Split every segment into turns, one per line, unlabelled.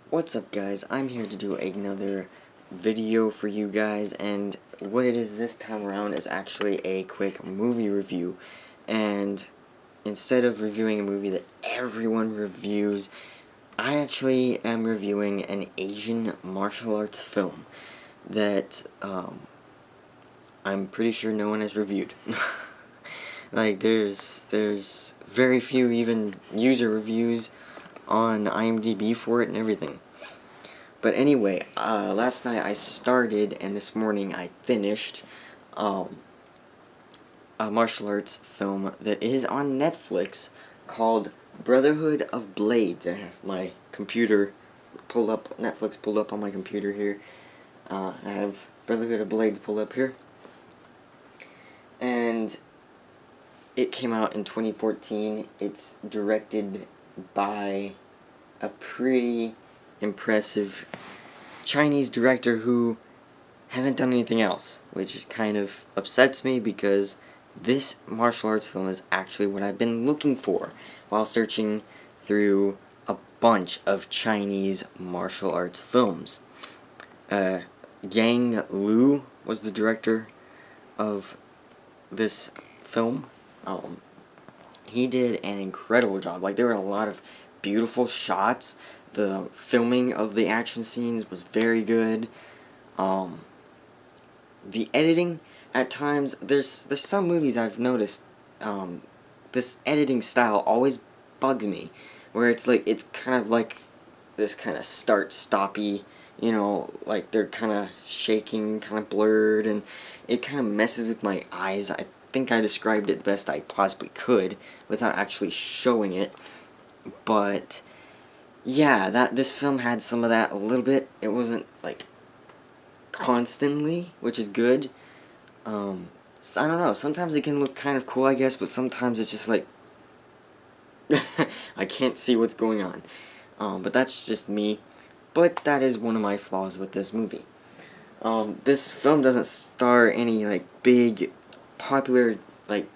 What's up, guys? I'm here to do another video for you guys, and what it is this time around is actually a quick movie review. And instead of reviewing a movie that everyone reviews, I actually am reviewing an Asian martial arts film that I'm pretty sure no one has reviewed. Like, there's very few even user reviews on IMDb for it and everything. But anyway, last night I started, and this morning I finished a martial arts film that is on Netflix called Brotherhood of Blades. I have my computer pulled up, Netflix pulled up on my computer here. I have Brotherhood of Blades pulled up here. And it came out in 2014. It's directed by a pretty impressive Chinese director who hasn't done anything else, which kind of upsets me because this martial arts film is actually what I've been looking for while searching through a bunch of Chinese martial arts films. Yang Liu was the director of this film. He did an incredible job. Like, there were a lot of beautiful shots. The filming of the action scenes was very good. The editing, at times, there's some movies I've noticed, this editing style always bugs me, where it's like, it's kind of like this kind of start-stoppy, you know, like they're kind of shaking, kind of blurred, and it kind of messes with my eyes. I think I described it the best I possibly could without actually showing it, but yeah, this film had some of that a little bit. It wasn't like constantly, which is good. So I don't know, sometimes it can look kind of cool, I guess, but sometimes it's just like I can't see what's going on. But that's just me. But that is one of my flaws with this movie. This film doesn't star any like big popular like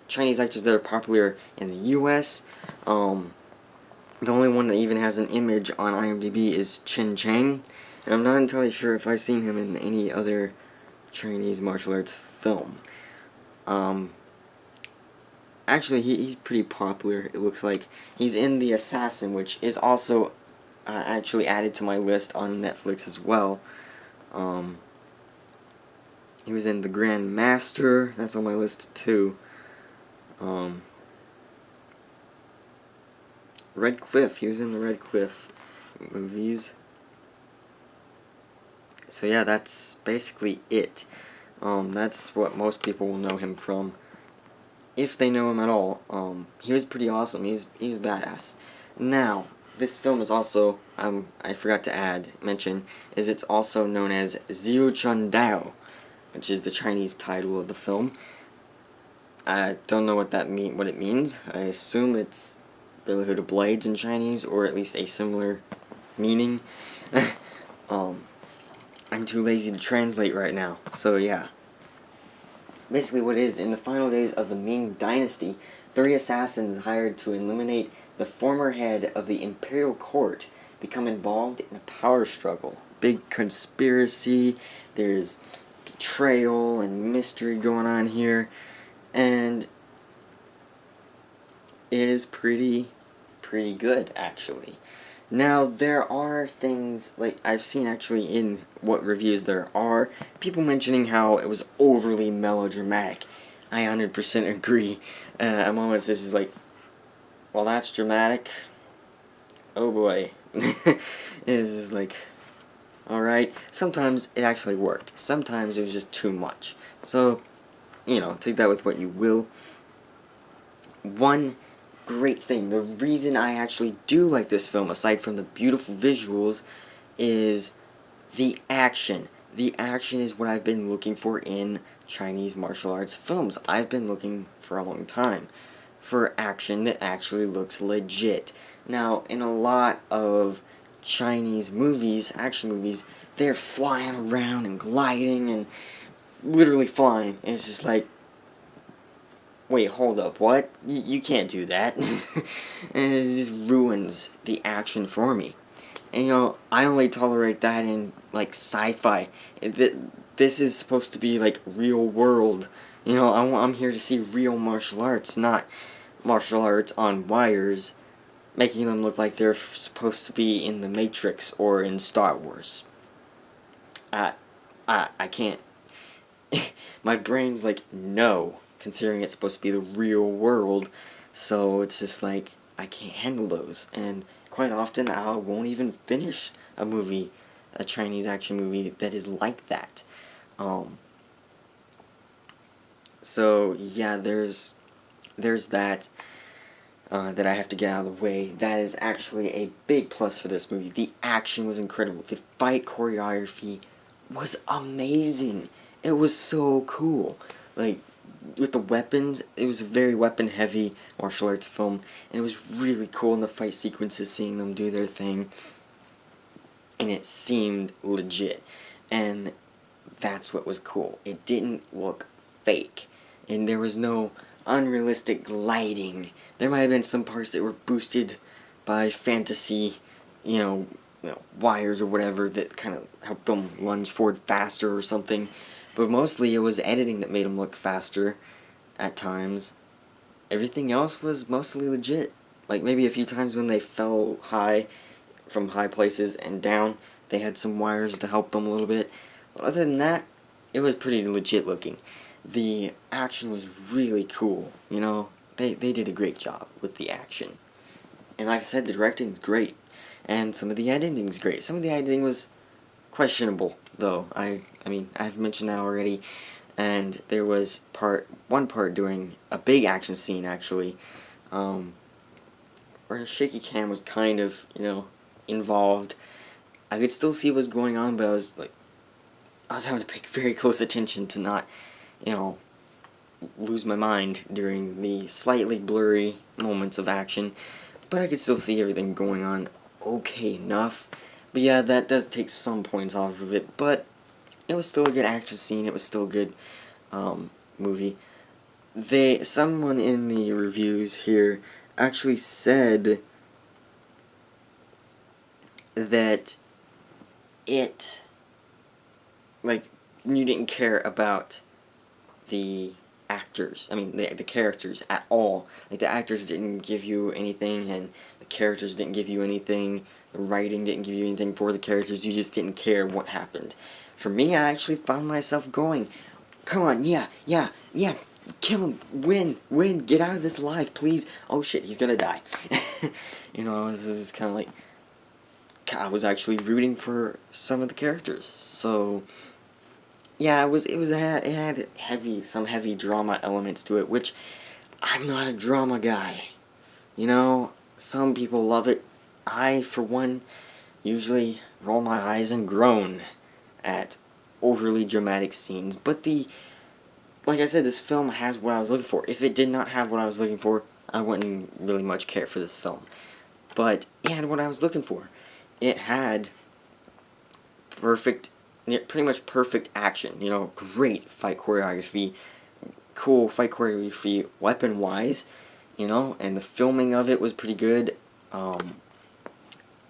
Chinese actors that are popular in the US. The only one that even has an image on IMDb is Chen Chang, and I'm not entirely sure if I've seen him in any other Chinese martial arts film. Actually, he's pretty popular, it looks like. He's in The Assassin, which is also actually added to my list on Netflix as well. He was in The Grand Master, that's on my list too. Red Cliff, he was in the Red Cliff movies. So yeah, that's basically it. That's what most people will know him from, if they know him at all. He was pretty awesome. He was badass. Now, this film is also, I forgot to mention, is it's also known as Xiu Chun Dao, which is the Chinese title of the film. I don't know what it means. I assume it's Brotherhood of Blades in Chinese, or at least a similar meaning. I'm too lazy to translate right now, so yeah. Basically what it is, in the final days of the Ming Dynasty, 3 assassins hired to eliminate the former head of the imperial court become involved in a power struggle. Big conspiracy, there's betrayal and mystery going on here, and it is pretty good, actually. Now, there are things, like, I've seen actually in what reviews there are, people mentioning how it was overly melodramatic. I 100% agree. At moments this is like, well, that's dramatic. Oh boy. It's just like, alright. Sometimes it actually worked. Sometimes it was just too much. So, you know, take that with what you will. One great thing, the reason I actually do like this film, aside from the beautiful visuals, is the action. The action is what I've been looking for in Chinese martial arts films. I've been looking for a long time for action that actually looks legit. Now, in a lot of Chinese movies, action movies, they're flying around and gliding and literally flying, and it's just like, wait, hold up, what? You can't do that. And it just ruins the action for me. And, you know, I only tolerate that in, like, sci-fi. This is supposed to be, like, real world. You know, I'm here to see real martial arts, not martial arts on wires, making them look like they're supposed to be in the Matrix or in Star Wars. I can't. My brain's like, no, considering it's supposed to be the real world. So it's just like, I can't handle those. And quite often, I won't even finish a movie, a Chinese action movie that is like that. So yeah, there's that. That I have to get out of the way. That is actually a big plus for this movie. The action was incredible. The fight choreography was amazing. It was so cool. Like, with the weapons, it was a very weapon-heavy martial arts film, and it was really cool in the fight sequences, seeing them do their thing, and it seemed legit. And that's what was cool. It didn't look fake, and there was no unrealistic gliding. There might have been some parts that were boosted by fantasy, you know, wires or whatever that kind of helped them lunge forward faster or something. But mostly it was editing that made them look faster at times. Everything else was mostly legit. Like maybe a few times when they fell high from high places and down, they had some wires to help them a little bit. But other than that, it was pretty legit looking. The action was really cool, you know. They did a great job with the action. And like I said, the directing's great. And some of the editing's great. Some of the editing was questionable, though. I mean, I've mentioned that already. And there was one part during a big action scene, actually, where a shaky cam was kind of, you know, involved. I could still see what was going on, but I was having to pay very close attention to not, you know, lose my mind during the slightly blurry moments of action, but I could still see everything going on okay enough. But yeah, that does take some points off of it, but it was still a good action scene. It was still a good movie. Someone in the reviews here actually said that it, like, you didn't care about the actors, I mean, the characters at all. Like, the actors didn't give you anything, and the characters didn't give you anything, the writing didn't give you anything for the characters, you just didn't care what happened. For me, I actually found myself going, come on, yeah, kill him, win, get out of this alive, please. Oh shit, he's gonna die. You know, it was kind of like, I was actually rooting for some of the characters, so yeah, it had some heavy drama elements to it, which I'm not a drama guy. You know, some people love it. I, for one, usually roll my eyes and groan at overly dramatic scenes, but like I said, this film has what I was looking for. If it did not have what I was looking for, I wouldn't really much care for this film. But it had what I was looking for. It had pretty much perfect action, you know, great fight choreography, cool fight choreography weapon-wise, you know, and the filming of it was pretty good.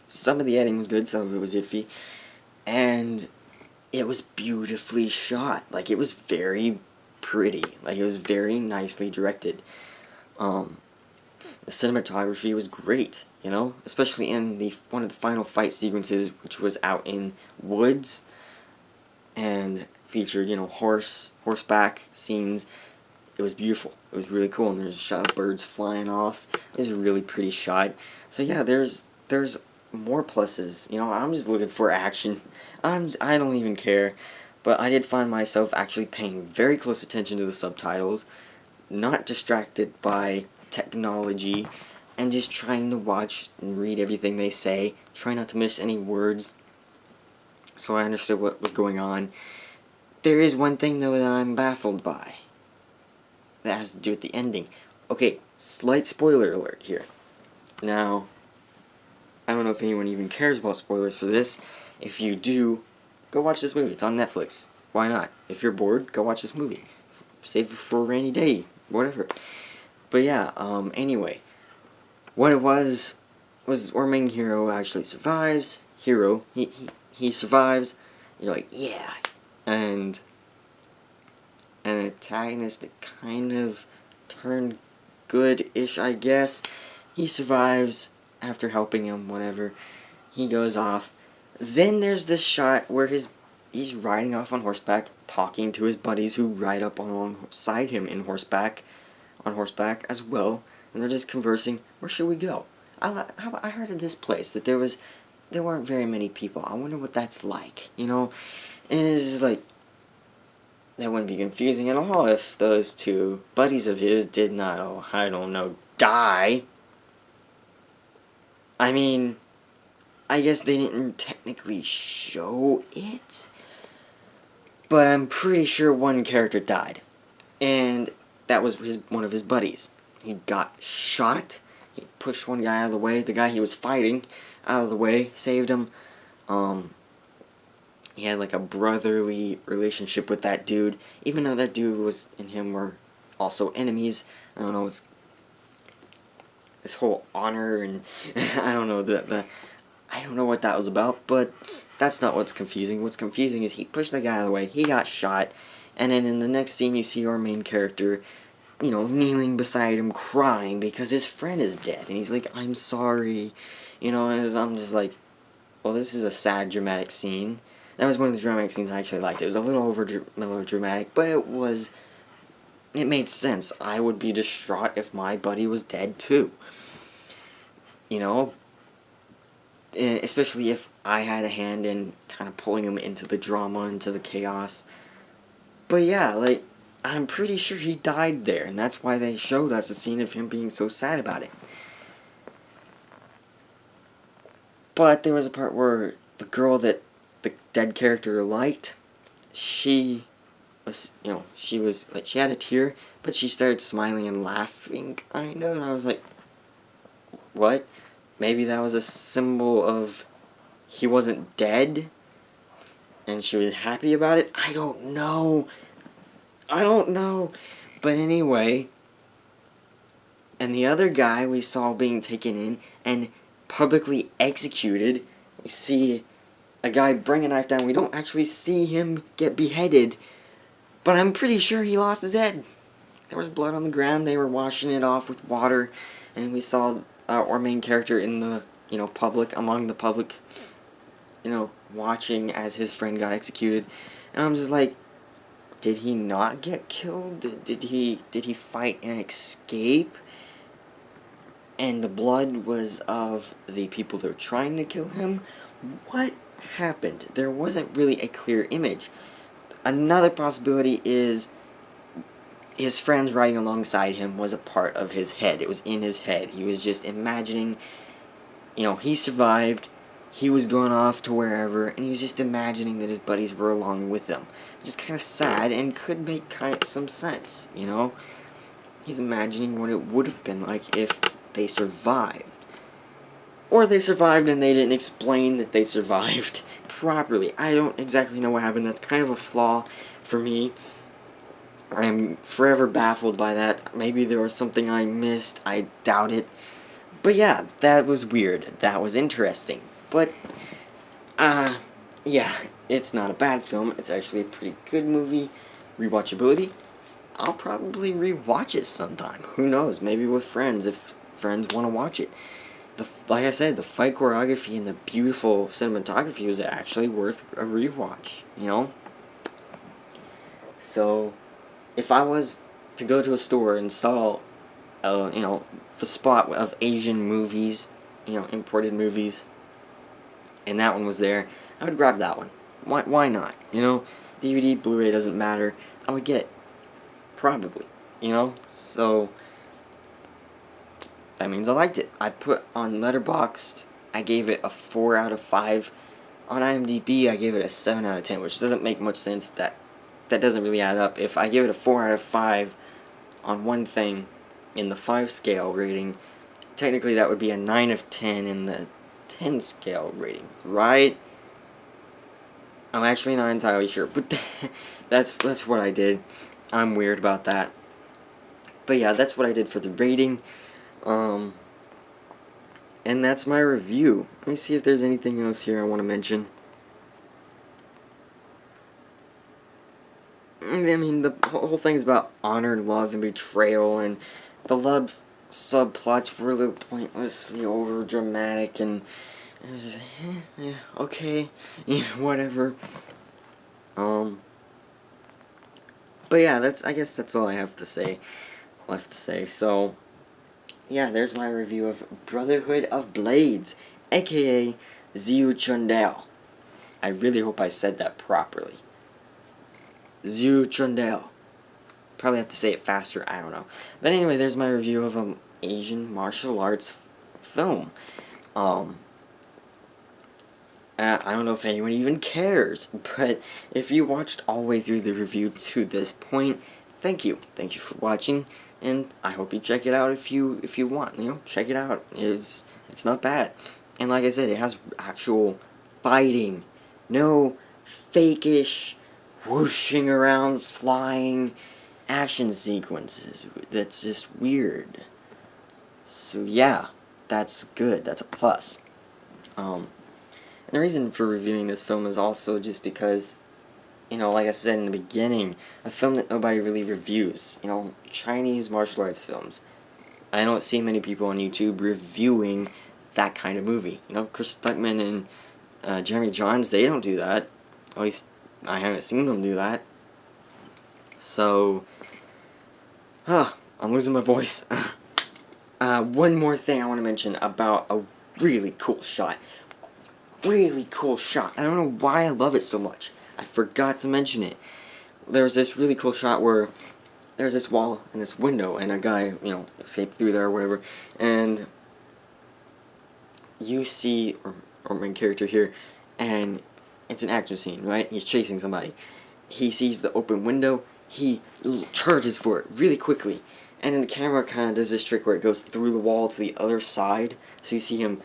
Some of the editing was good, some of it was iffy, and it was beautifully shot. Like, it was very pretty. Like, it was very nicely directed. The cinematography was great, you know, especially in one of the final fight sequences, which was out in woods and featured, you know, horseback scenes. It was beautiful. It was really cool, and there's a shot of birds flying off. It was a really pretty shot. So yeah, there's more pluses. You know, I'm just looking for action. I don't even care. But I did find myself actually paying very close attention to the subtitles, not distracted by technology, and just trying to watch and read everything they say, try not to miss any words, so I understood what was going on. There is one thing, though, that I'm baffled by. That has to do with the ending. Okay, slight spoiler alert here. Now, I don't know if anyone even cares about spoilers for this. If you do, go watch this movie. It's on Netflix. Why not? If you're bored, go watch this movie. Save it for a rainy day. Whatever. But yeah, anyway. What it was our main hero actually survives. hero, he survives. You're like, yeah. And an antagonist that kind of turned good-ish, I guess. He survives after helping him, whatever. He goes off. Then there's this shot where he's riding off on horseback, talking to his buddies who ride up alongside him on horseback as well, and they're just conversing. Where should we go? I heard of this place that there weren't very many people. I wonder what that's like, you know? And it's just like, that wouldn't be confusing at all if those two buddies of his did not, oh, I don't know, die. I mean, I guess they didn't technically show it, but I'm pretty sure one character died, and that was one of his buddies. He got shot. He pushed one guy out of the way. The guy he was fighting out of the way, saved him. He had like a brotherly relationship with that dude, even though that dude and him were also enemies. I don't know, it's this whole honor and I don't know I don't know what that was about, but that's not what's confusing. What's confusing is he pushed the guy out of the way, he got shot, and then in the next scene you see our main character, you know, kneeling beside him crying because his friend is dead, and he's like, I'm sorry, you know, and I'm just like, well, this is a sad, dramatic scene. That was one of the dramatic scenes I actually liked. It was a little melodramatic, but it made sense. I would be distraught if my buddy was dead too. You know? Especially if I had a hand in kind of pulling him into the drama, into the chaos. But yeah, like, I'm pretty sure he died there, and that's why they showed us a scene of him being so sad about it. But there was a part where the girl that the dead character liked, she was, you know, she had a tear, but she started smiling and laughing, kind of, and I was like, what? Maybe that was a symbol of he wasn't dead, and she was happy about it? I don't know. But anyway, and the other guy we saw being taken in and publicly executed, we see a guy bring a knife down. We don't actually see him get beheaded, but I'm pretty sure he lost his head. There was blood on the ground. They were washing it off with water, and we saw our main character in the, you know, among the public, you know, watching as his friend got executed. And I'm just like, did he not get killed? Did he fight and escape? And the blood was of the people that were trying to kill him? What happened? There wasn't really a clear image. Another possibility is his friends riding alongside him was a part of his head. It was in his head. He was just imagining, you know, he survived, he was going off to wherever, and he was just imagining that his buddies were along with him. Which is kind of sad and could make kind of some sense, you know? He's imagining what it would have been like if they survived. Or they survived and they didn't explain that they survived properly. I don't exactly know what happened. That's kind of a flaw for me. I'm forever baffled by that. Maybe there was something I missed. I doubt it. But yeah, that was weird. That was interesting. But, yeah, it's not a bad film. It's actually a pretty good movie. Rewatchability, I'll probably rewatch it sometime. Who knows? Maybe with friends, if friends want to watch it. Like I said, the fight choreography and the beautiful cinematography was actually worth a rewatch, you know? So, if I was to go to a store and saw, you know, the spot of Asian movies, you know, imported movies, and that one was there, I would grab that one. Why not? You know, DVD, Blu-ray, doesn't matter. I would get it. Probably. You know? So, that means I liked it. I put on Letterboxd, I gave it a 4 out of 5. On IMDb, I gave it a 7 out of 10, which doesn't make much sense. That doesn't really add up. If I give it a 4 out of 5 on one thing in the 5 scale rating, technically that would be a 9 of 10 in the 10 scale rating, right? I'm actually not entirely sure, but that's what I did. I'm weird about that. But yeah, that's what I did for the rating. And that's my review. Let me see if there's anything else here I want to mention. I mean, the whole thing's about honor and love and betrayal, and the love subplots were a little pointlessly over dramatic, and it was just, yeah, okay, yeah, whatever. But yeah, I guess that's all I have to say, left to say. So, yeah, there's my review of Brotherhood of Blades, aka Xiu Chun Dao. I really hope I said that properly. Xiu Chun Dao. Probably have to say it faster, I don't know. But anyway, there's my review of an Asian martial arts film. I don't know if anyone even cares, but if you watched all the way through the review to this point, thank you. Thank you for watching, and I hope you check it out if you want. You know, check it out. It's not bad. And like I said, it has actual fighting. No fakish whooshing around, flying action sequences. That's just weird. So yeah, that's good. That's a plus. And the reason for reviewing this film is also just because, you know, like I said in the beginning, a film that nobody really reviews. You know, Chinese martial arts films. I don't see many people on YouTube reviewing that kind of movie. You know, Chris Stuckman and Jeremy Johns, they don't do that. At least I haven't seen them do that. So, I'm losing my voice. One more thing I want to mention about a really cool shot. Really cool shot. I don't know why I love it so much. I forgot to mention it. There was this really cool shot where there's this wall and this window, and a guy, you know, escaped through there or whatever, and you see our main character here, and it's an action scene, right? He's chasing somebody. He sees the open window. He charges for it really quickly, and then the camera kind of does this trick where it goes through the wall to the other side. So you see him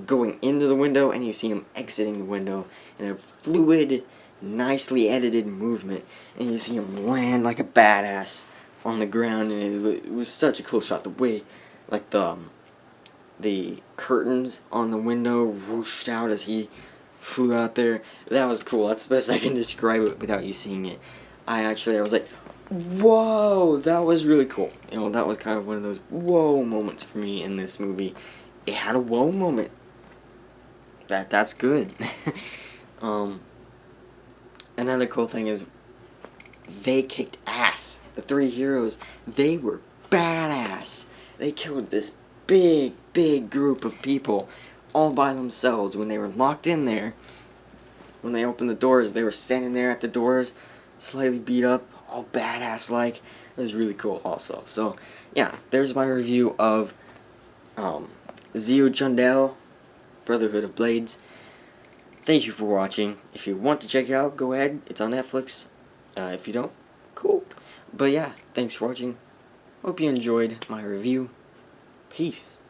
going into the window, and you see him exiting the window in a fluid, nicely edited movement, and you see him land like a badass on the ground, and it was such a cool shot. The way, like, the curtains on the window whooshed out as he flew out there. That was cool. That's the best I can describe it without you seeing it. I was like, whoa, that was really cool. You know, that was kind of one of those whoa moments for me in this movie. It had a whoa moment. That's good. Another cool thing is they kicked ass. The three heroes, they were badass. They killed this big group of people all by themselves when they were locked in there. When they opened the doors, they were standing there at the doors, slightly beat up, all badass like. It was really cool also. So yeah, there's my review of Xiu Chun Dao, Brotherhood of Blades. Thank you for watching. If you want to check it out, go ahead. It's on Netflix. If you don't, cool. But yeah, thanks for watching. Hope you enjoyed my review. Peace.